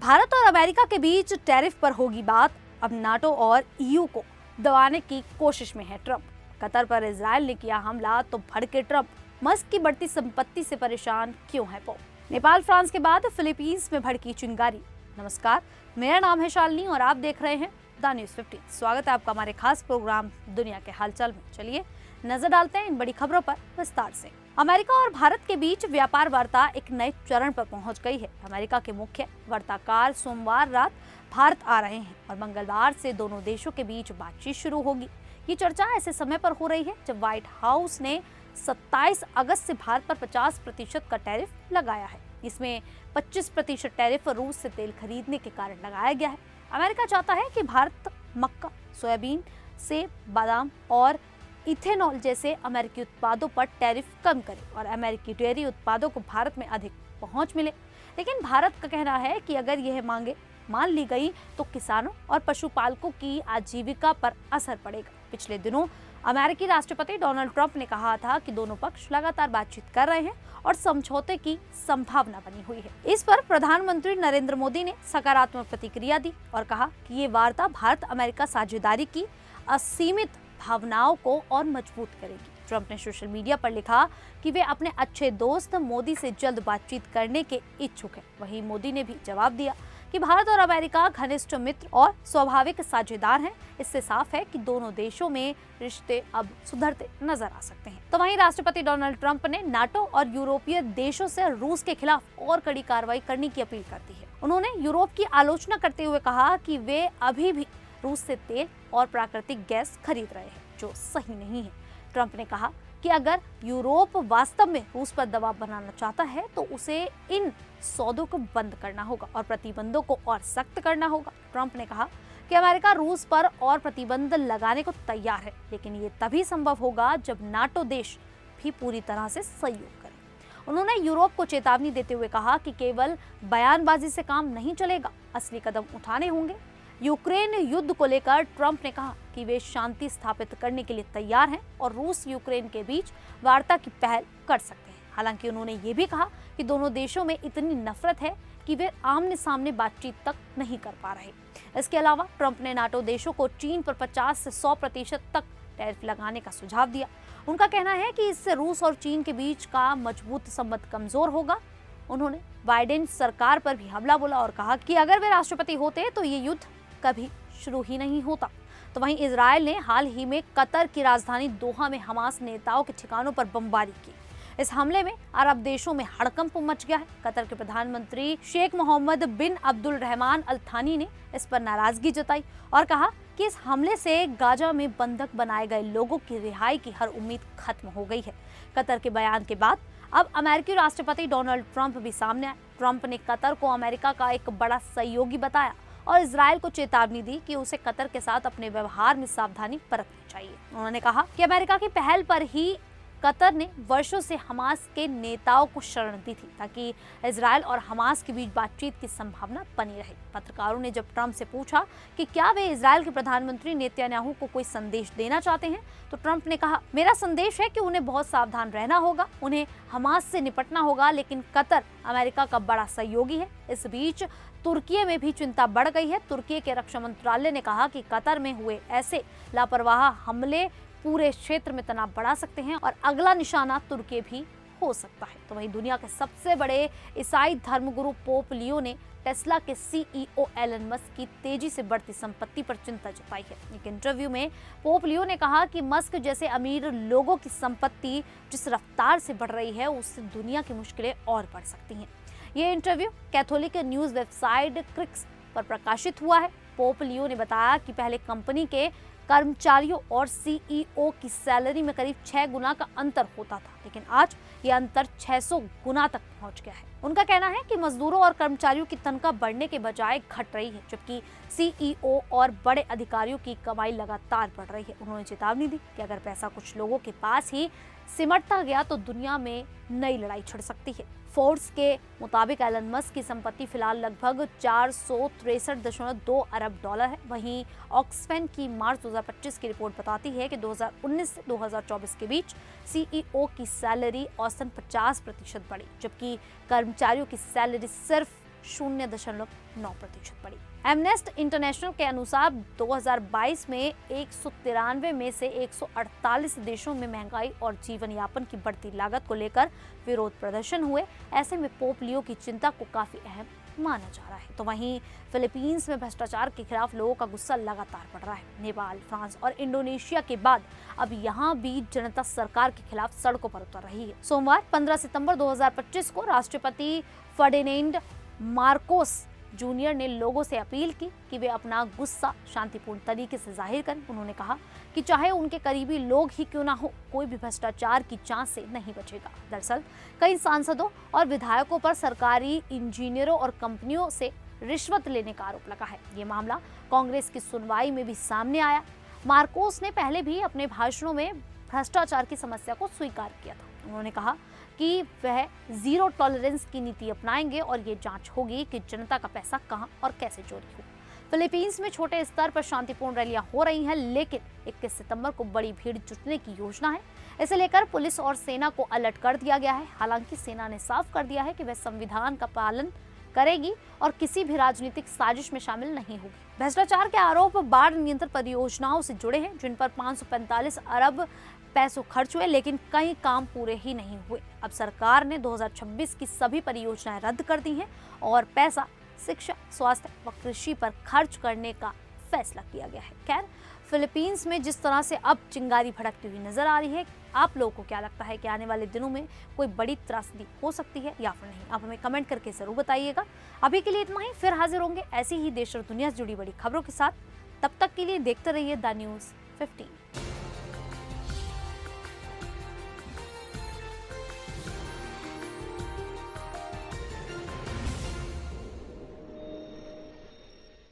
भारत और अमेरिका के बीच टैरिफ पर होगी बात। अब नाटो और ईयू को दबाने की कोशिश में है ट्रंप। कतर पर इजराइल ने किया हमला तो भड़के ट्रंप। मस्क की बढ़ती संपत्ति से परेशान क्यों है पोप। नेपाल फ्रांस के बाद फिलीपींस में भड़की चिंगारी। नमस्कार, मेरा नाम है शालिनी और आप देख रहे हैं द न्यूज़ 15। स्वागत है आपका हमारे खास प्रोग्राम दुनिया के हालचाल में। चलिए नजर डालते हैं इन बड़ी खबरों पर विस्तार से। अमेरिका और भारत के बीच व्यापार वार्ता एक नए चरण पर पहुंच गई है। अमेरिका के मुख्य वार्ताकार सोमवार रात भारत आ रहे हैं और मंगलवार से दोनों देशों के बीच बातचीत शुरू होगी। ये चर्चा ऐसे समय पर हो रही है जब व्हाइट हाउस ने 27 अगस्त से भारत पर 50% का टैरिफ लगाया है। इसमें 25% टैरिफ रूस से तेल खरीदने के कारण लगाया गया है। अमेरिका चाहता है कि भारत मक्का, सोयाबीन, सेब, बादाम और इथेनॉल जैसे अमेरिकी उत्पादों पर टैरिफ कम करे और अमेरिकी डेयरी उत्पादों को भारत में अधिक पहुंच मिले। लेकिन भारत का कहना है कि अगर यह मांगे मान ली गई तो किसानों और पशुपालकों की आजीविका पर असर पड़ेगा। पिछले दिनों अमेरिकी राष्ट्रपति डोनाल्ड ट्रंप ने कहा था कि दोनों पक्ष लगातार बातचीत कर रहे हैं और समझौते की संभावना बनी हुई है। इस पर प्रधानमंत्री नरेंद्र मोदी ने सकारात्मक प्रतिक्रिया दी और कहा कि ये वार्ता भारत अमेरिका साझेदारी की असीमित भावनाओं को और मजबूत करेगी। ट्रंप ने सोशल मीडिया पर लिखा कि वे अपने अच्छे दोस्त मोदी से जल्द बातचीत करने के इच्छुक हैं। वहीं मोदी ने भी जवाब दिया कि भारत और अमेरिका घनिष्ठ मित्र और स्वाभाविक साझेदार हैं। इससे साफ है कि दोनों देशों में रिश्ते अब सुधरते नजर आ सकते हैं। तो वहीं राष्ट्रपति डोनाल्ड ट्रंप ने नाटो और यूरोपीय देशों से रूस के खिलाफ और कड़ी कार्रवाई करने की अपील कर दी है। उन्होंने यूरोप की आलोचना करते हुए कहा कि वे अभी भी रूस से तेल और प्राकृतिक गैस खरीद रहे हैं, जो सही नहीं है। ट्रंप ने कहा कि अगर यूरोप वास्तव में रूस पर दबाव बनाना चाहता है तो उसे इन सौदों को बंद करना होगा और प्रतिबंधों को और सख्त करना होगा। ट्रंप ने कहा कि अमेरिका रूस पर और प्रतिबंध लगाने को तैयार है, लेकिन ये तभी संभव होगा जब नाटो देश भी पूरी तरह से सहयोग करे। उन्होंने यूरोप को चेतावनी देते हुए कहा कि केवल बयानबाजी से काम नहीं चलेगा, असली कदम उठाने होंगे। यूक्रेन युद्ध को लेकर ट्रंप ने कहा कि वे शांति स्थापित करने के लिए तैयार हैं और रूस यूक्रेन के बीच वार्ता की पहल कर सकते हैं। हालांकि उन्होंने ये भी कहा कि दोनों देशों में इतनी नफरत है कि वे आमने सामने बातचीत तक नहीं कर पा रहे। इसके अलावा ट्रंप ने नाटो देशों को चीन पर 50 से 100% तक टैरिफ लगाने का सुझाव दिया। उनका कहना है कि इससे रूस और चीन के बीच का मजबूत संबंध कमजोर होगा। उन्होंने बाइडेन सरकार पर भी हमला बोला और कहा कि अगर वे राष्ट्रपति होते तो ये युद्ध कभी शुरू ही नहीं होता। तो वहीं इजराइल ने हाल ही में कतर की राजधानी दोहा में हमास नेताओं के ठिकानों पर बमबारी की। इस हमले में अरब देशों में हड़कंप मच गया है। कतर के प्रधानमंत्री शेख मोहम्मद बिन अब्दुल रहमान अल थानी ने इस पर नाराजगी जताई और कहा कि इस हमले से गाजा में बंधक बनाए गए लोगों की रिहाई की हर उम्मीद खत्म हो गई है। कतर के बयान के बाद अब अमेरिकी राष्ट्रपति डोनाल्ड ट्रंप भी सामने आए। ट्रंप ने कतर को अमेरिका का एक बड़ा सहयोगी बताया और इजराइल को चेतावनी दी कि उसे कतर के साथ अपने व्यवहार में सावधानी बरतनी चाहिए। उन्होंने कहा कि अमेरिका की पहल पर ही कतर ने वर्षों से हमास के नेताओं को शरण दी थी ताकि इजराइल और हमास के बीच बातचीत की संभावना बनी रहे। पत्रकारों ने जब ट्रंप से पूछा कि क्या वे इजराइल के प्रधानमंत्री नेतन्याहू को कोई संदेश देना चाहते हैं, तो ट्रंप ने कहा, मेरा संदेश है कि उन्हें बहुत सावधान रहना होगा, उन्हें हमास से निपटना होगा, लेकिन कतर अमेरिका का बड़ा सहयोगी है। इस बीच तुर्की में भी चिंता बढ़ गई है। तुर्की के रक्षा मंत्रालय ने कहा कि कतर में हुए ऐसे लापरवाह हमले पूरे क्षेत्र में तनाव बढ़ा सकते हैं और अगला निशाना तुर्की भी हो सकता है। तो वहीं दुनिया के सबसे बड़े ईसाई धर्मगुरु पोप लियो ने टेस्ला के सीईओ एलन मस्क की तेजी से बढ़ती संपत्ति पर चिंता जताई है। एक इंटरव्यू में पोप लियो ने कहा कि मस्क जैसे अमीर लोगों की संपत्ति जिस रफ्तार से बढ़ रही है उससे दुनिया की मुश्किलें और बढ़ सकती हैं। ये interview Catholic news website Crick's पर प्रकाशित हुआ है। पोप लियो ने बताया कि पहले कंपनी के कर्मचारियों और सीईओ की सैलरी में करीब 6 गुना का अंतर होता था, लेकिन आज ये अंतर 600 गुना तक पहुंच गया है। उनका कहना है कि मजदूरों और कर्मचारियों की तनख्वाह बढ़ने के बजाय घट रही है, जबकि सीईओ और बड़े अधिकारियों की कमाई लगातार बढ़ रही है। उन्होंने चेतावनी दी कि अगर पैसा कुछ लोगों के पास ही सिमटता गया तो दुनिया में नई लड़ाई छिड़ सकती है। फोर्ब्स के मुताबिक एलन मस्क की संपत्ति फिलहाल लगभग 463.2 अरब डॉलर है। वहीं ऑक्सफैम की मार्च 2025 की रिपोर्ट बताती है कि 2019 से 2024 के बीच सीईओ की सैलरी औसतन 50% बढ़ी, जबकि कर्मचारियों की सैलरी सिर्फ 0.9% बढ़ी। एमनेस्ट इंटरनेशनल के अनुसार 2022 में 193 में से 148 देशों में महंगाई और जीवन यापन की बढ़ती लागत को लेकर विरोध प्रदर्शन हुए। ऐसे में पोप लियो की चिंता को काफी अहम माना जा रहा है। तो वहीं फिलीपींस में भ्रष्टाचार के खिलाफ लोगों का गुस्सा लगातार बढ़ रहा है। नेपाल, फ्रांस और इंडोनेशिया के बाद अब यहाँ भी जनता सरकार के खिलाफ सड़कों पर उतर रही है। सोमवार 15 सितंबर 2025 को राष्ट्रपति फर्डिनेंड मार्कोस जूनियर ने लोगों से अपील की कि वे अपना गुस्सा शांतिपूर्ण तरीके से जाहिर करें। उन्होंने कहा कि चाहे उनके करीबी लोग ही क्यों ना हो, कोई भी भ्रष्टाचार की चांच से नहीं बचेगा। दरअसल कई सांसदों और विधायकों पर सरकारी इंजीनियरों और कंपनियों से रिश्वत लेने का आरोप लगा है। ये मामला कांग्रेस की सुनवाई में भी सामने आया। मार्कोस ने पहले भी अपने भाषणों में भ्रष्टाचार की समस्या को स्वीकार किया था। उन्होंने कहा कि वह जीरो टॉलरेंस की नीति अपनाएंगे और ये जांच होगी कि जनता का पैसा कहां और कैसे चोरी हो। फिलीपींस में छोटे स्तर पर शांतिपूर्ण रैलियां हो रही हैं, लेकिन 21 सितंबर को बड़ी भीड़ जुटने की योजना है। इसे लेकर पुलिस और सेना को अलर्ट कर दिया गया है। हालांकि सेना ने साफ कर दिया है कि वह संविधान का पालन करेगी और किसी भी राजनीतिक साजिश में शामिल नहीं होगी। भ्रष्टाचार के आरोप बाढ़ नियंत्रण परियोजनाओं से जुड़े हैं, जिन पर 545 अरब पैसों खर्च हुए, लेकिन कई काम पूरे ही नहीं हुए। अब सरकार ने 2026 की सभी परियोजनाएं रद्द कर दी हैं और पैसा शिक्षा, स्वास्थ्य व कृषि पर खर्च करने का फैसला किया गया है। खैर, फिलीपींस में जिस तरह से अब चिंगारी भड़कती हुई नजर आ रही है, आप लोगों को क्या लगता है कि आने वाले दिनों में कोई बड़ी त्रासदी हो सकती है या फिर नहीं? आप हमें कमेंट करके जरूर बताइएगा। अभी के लिए इतना ही, फिर हाजिर होंगे ऐसी ही देश और दुनिया से जुड़ी बड़ी खबरों के साथ। तब तक के लिए देखते रहिए द न्यूज़ 15।